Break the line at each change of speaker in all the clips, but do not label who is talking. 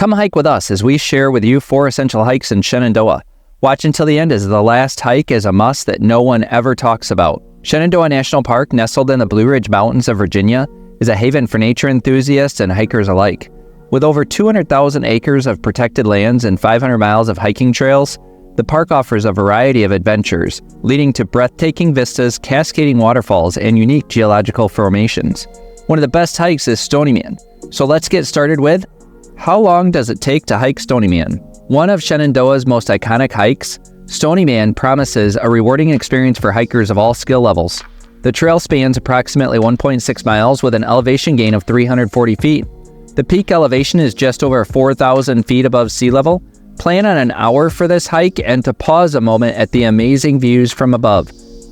Come hike with us as we share with you 4 essential hikes in Shenandoah. Watch until the end, as the last hike is a must that no one ever talks about. Shenandoah National Park, nestled in the Blue Ridge Mountains of Virginia, is a haven for nature enthusiasts and hikers alike. With over 200,000 acres of protected lands and 500 miles of hiking trails, the park offers a variety of adventures, leading to breathtaking vistas, cascading waterfalls, and unique geological formations. One of the best hikes is Stony Man. So let's get started with, how long does it take to hike Stony Man? One of Shenandoah's most iconic hikes, Stony Man promises a rewarding experience for hikers of all skill levels. The trail spans approximately 1.6 miles with an elevation gain of 340 feet. The peak elevation is just over 4,000 feet above sea level. Plan on an hour for this hike and to pause a moment at the amazing views from above.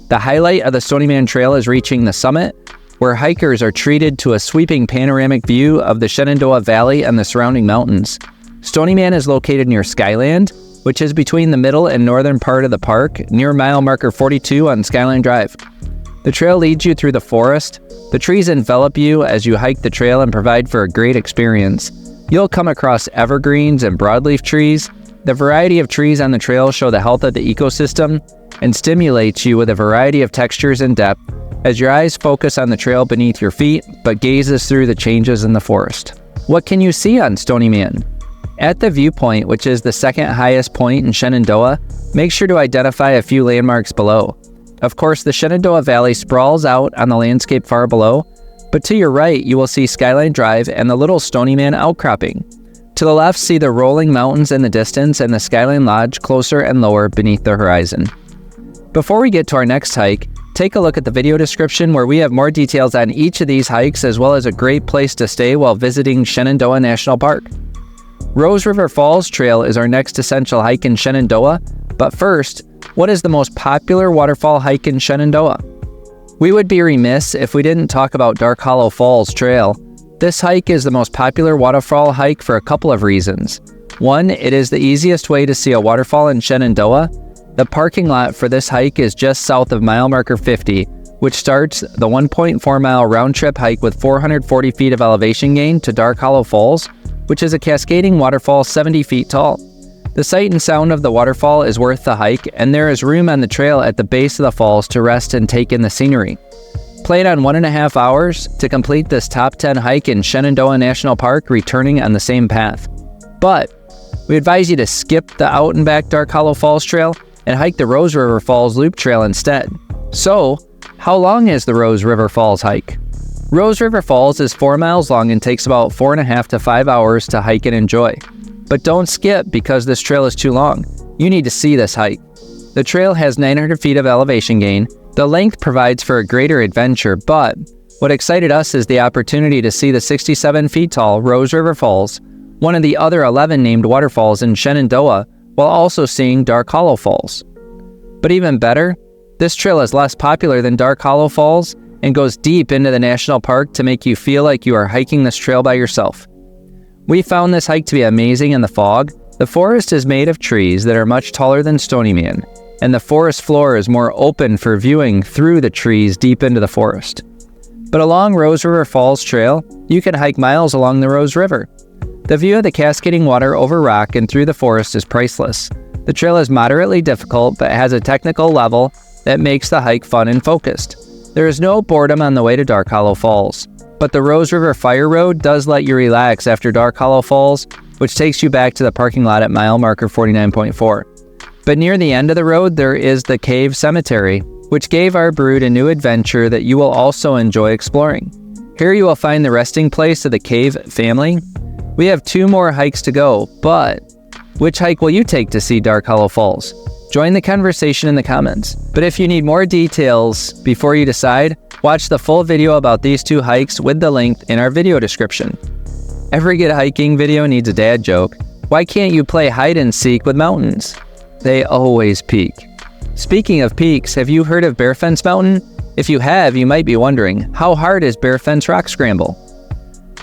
The highlight of the Stony Man Trail is reaching the summit, where hikers are treated to a sweeping panoramic view of the Shenandoah Valley and the surrounding mountains. Stony Man is located near Skyland, which is between the middle and northern part of the park, near mile marker 42 on Skyline Drive. The trail leads you through the forest. The trees envelop you as you hike the trail and provide for a great experience. You'll come across evergreens and broadleaf trees. The variety of trees on the trail show the health of the ecosystem and stimulates you with a variety of textures and depth as your eyes focus on the trail beneath your feet, but gazes through the changes in the forest. What can you see on Stony Man? At the viewpoint, which is the second highest point in Shenandoah, make sure to identify a few landmarks below. Of course, the Shenandoah Valley sprawls out on the landscape far below, but to your right, you will see Skyline Drive and the little Stony Man outcropping. To the left, see the rolling mountains in the distance and the Skyline Lodge closer and lower beneath the horizon. Before we get to our next hike, take a look at the video description where we have more details on each of these hikes, as well as a great place to stay while visiting Shenandoah National Park. Rose River Falls Trail is our next essential hike in Shenandoah, but first, what is the most popular waterfall hike in Shenandoah? We would be remiss if we didn't talk about Dark Hollow Falls Trail. This hike is the most popular waterfall hike for a couple of reasons. One, it is the easiest way to see a waterfall in Shenandoah. The parking lot for this hike is just south of mile marker 50, which starts the 1.4 mile round-trip hike with 440 feet of elevation gain to Dark Hollow Falls, which is a cascading waterfall 70 feet tall. The sight and sound of the waterfall is worth the hike, and there is room on the trail at the base of the falls to rest and take in the scenery. Plan on 1.5 hours to complete this top 10 hike in Shenandoah National Park, returning on the same path. But we advise you to skip the out and back Dark Hollow Falls Trail and hike the Rose River Falls Loop Trail instead. So, how long is the Rose River Falls hike? Rose River Falls is 4 miles long and takes about 4.5 to 5 hours to hike and enjoy. But don't skip because this trail is too long. You need to see this hike. The trail has 900 feet of elevation gain. The length provides for a greater adventure, but what excited us is the opportunity to see the 67 feet tall Rose River Falls, one of the other 11 named waterfalls in Shenandoah, while also seeing Dark Hollow Falls. But even better, this trail is less popular than Dark Hollow Falls and goes deep into the national park to make you feel like you are hiking this trail by yourself. We found this hike to be amazing in the fog. The forest is made of trees that are much taller than Stony Man, and the forest floor is more open for viewing through the trees deep into the forest. But along Rose River Falls Trail, you can hike miles along the Rose River. The view of the cascading water over rock and through the forest is priceless. The trail is moderately difficult, but has a technical level that makes the hike fun and focused. There is no boredom on the way to Dark Hollow Falls, but the Rose River Fire Road does let you relax after Dark Hollow Falls, which takes you back to the parking lot at mile marker 49.4. But near the end of the road, there is the Cave Cemetery, which gave our brood a new adventure that you will also enjoy exploring. Here you will find the resting place of the Cave family. We have 2 more hikes to go, but which hike will you take to see Dark Hollow Falls? Join the conversation in the comments. But if you need more details before you decide, watch the full video about these 2 hikes with the link in our video description. Every good hiking video needs a dad joke. Why can't you play hide and seek with mountains? They always peak. Speaking of peaks, have you heard of Bearfence Mountain? If you have, you might be wondering, how hard is Bearfence Rock Scramble?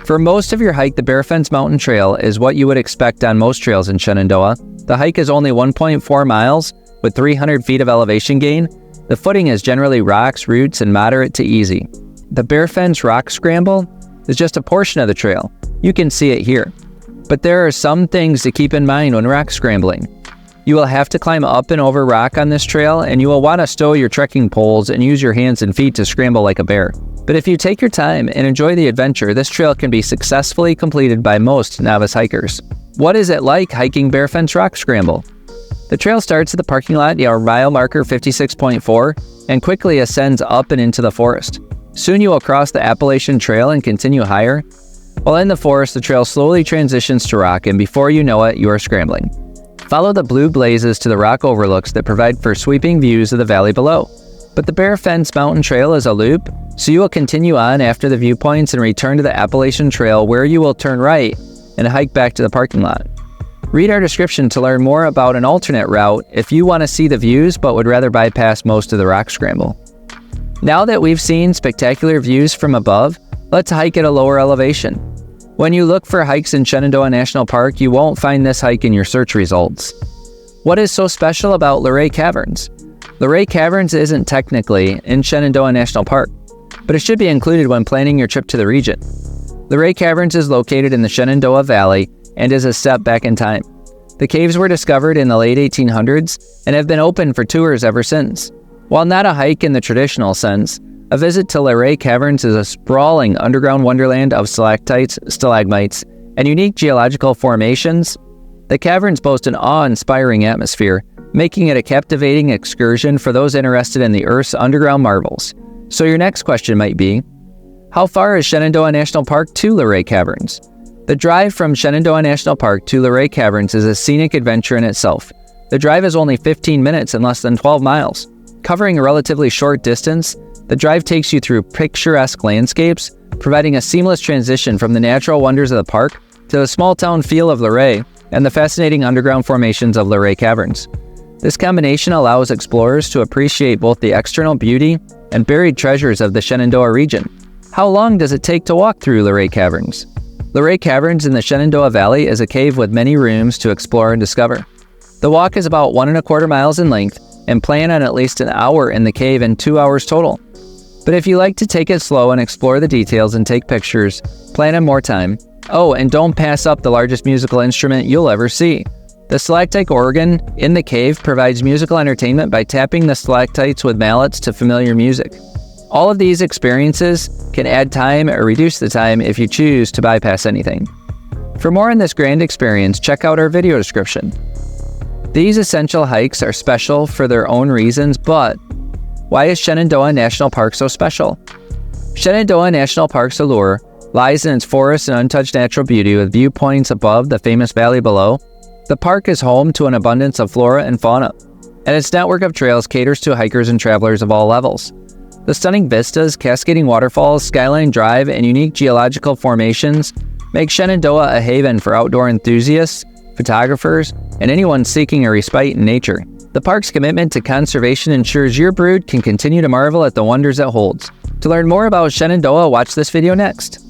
For most of your hike, the Bearfence Mountain Trail is what you would expect on most trails in Shenandoah. The hike is only 1.4 miles with 300 feet of elevation gain. The footing is generally rocks, roots, and moderate to easy. The Bearfence Rock Scramble is just a portion of the trail. You can see it here. But there are some things to keep in mind when rock scrambling. You will have to climb up and over rock on this trail, and you will want to stow your trekking poles and use your hands and feet to scramble like a bear. But if you take your time and enjoy the adventure, this trail can be successfully completed by most novice hikers. What is it like hiking Bearfence Rock Scramble? The trail starts at the parking lot near mile marker 56.4 and quickly ascends up and into the forest. Soon you will cross the Appalachian Trail and continue higher. While in the forest, the trail slowly transitions to rock, and before you know it, you are scrambling. Follow the blue blazes to the rock overlooks that provide for sweeping views of the valley below. But the Bearfence Mountain Trail is a loop, so you will continue on after the viewpoints and return to the Appalachian Trail, where you will turn right and hike back to the parking lot. Read our description to learn more about an alternate route if you want to see the views but would rather bypass most of the rock scramble. Now that we've seen spectacular views from above, let's hike at a lower elevation. When you look for hikes in Shenandoah National Park, you won't find this hike in your search results. What is so special about Luray Caverns? Luray Caverns isn't technically in Shenandoah National Park, but it should be included when planning your trip to the region. Luray Caverns is located in the Shenandoah Valley and is a step back in time. The caves were discovered in the late 1800s and have been open for tours ever since. While not a hike in the traditional sense, a visit to Luray Caverns is a sprawling underground wonderland of stalactites, stalagmites, and unique geological formations. The caverns boast an awe-inspiring atmosphere, making it a captivating excursion for those interested in the Earth's underground marvels. So your next question might be, how far is Shenandoah National Park to Luray Caverns? The drive from Shenandoah National Park to Luray Caverns is a scenic adventure in itself. The drive is only 15 minutes and less than 12 miles. Covering a relatively short distance, the drive takes you through picturesque landscapes, providing a seamless transition from the natural wonders of the park to the small-town feel of Luray and the fascinating underground formations of Luray Caverns. This combination allows explorers to appreciate both the external beauty and buried treasures of the Shenandoah region. How long does it take to walk through Luray Caverns? Luray Caverns in the Shenandoah Valley is a cave with many rooms to explore and discover. The walk is about 1.25 miles in length, and plan on at least an hour in the cave and 2 hours total. But if you like to take it slow and explore the details and take pictures, plan on more time. Oh, and don't pass up the largest musical instrument you'll ever see. The stalactite organ in the cave provides musical entertainment by tapping the stalactites with mallets to familiar music. All of these experiences can add time or reduce the time if you choose to bypass anything. For more on this grand experience, check out our video description. These essential hikes are special for their own reasons, but why is Shenandoah National Park so special? Shenandoah National Park's allure lies in its forests and untouched natural beauty with viewpoints above the famous valley below. The park is home to an abundance of flora and fauna, and its network of trails caters to hikers and travelers of all levels. The stunning vistas, cascading waterfalls, skyline drive, and unique geological formations make Shenandoah a haven for outdoor enthusiasts, photographers, and anyone seeking a respite in nature. The park's commitment to conservation ensures your brood can continue to marvel at the wonders it holds. To learn more about Shenandoah, watch this video next.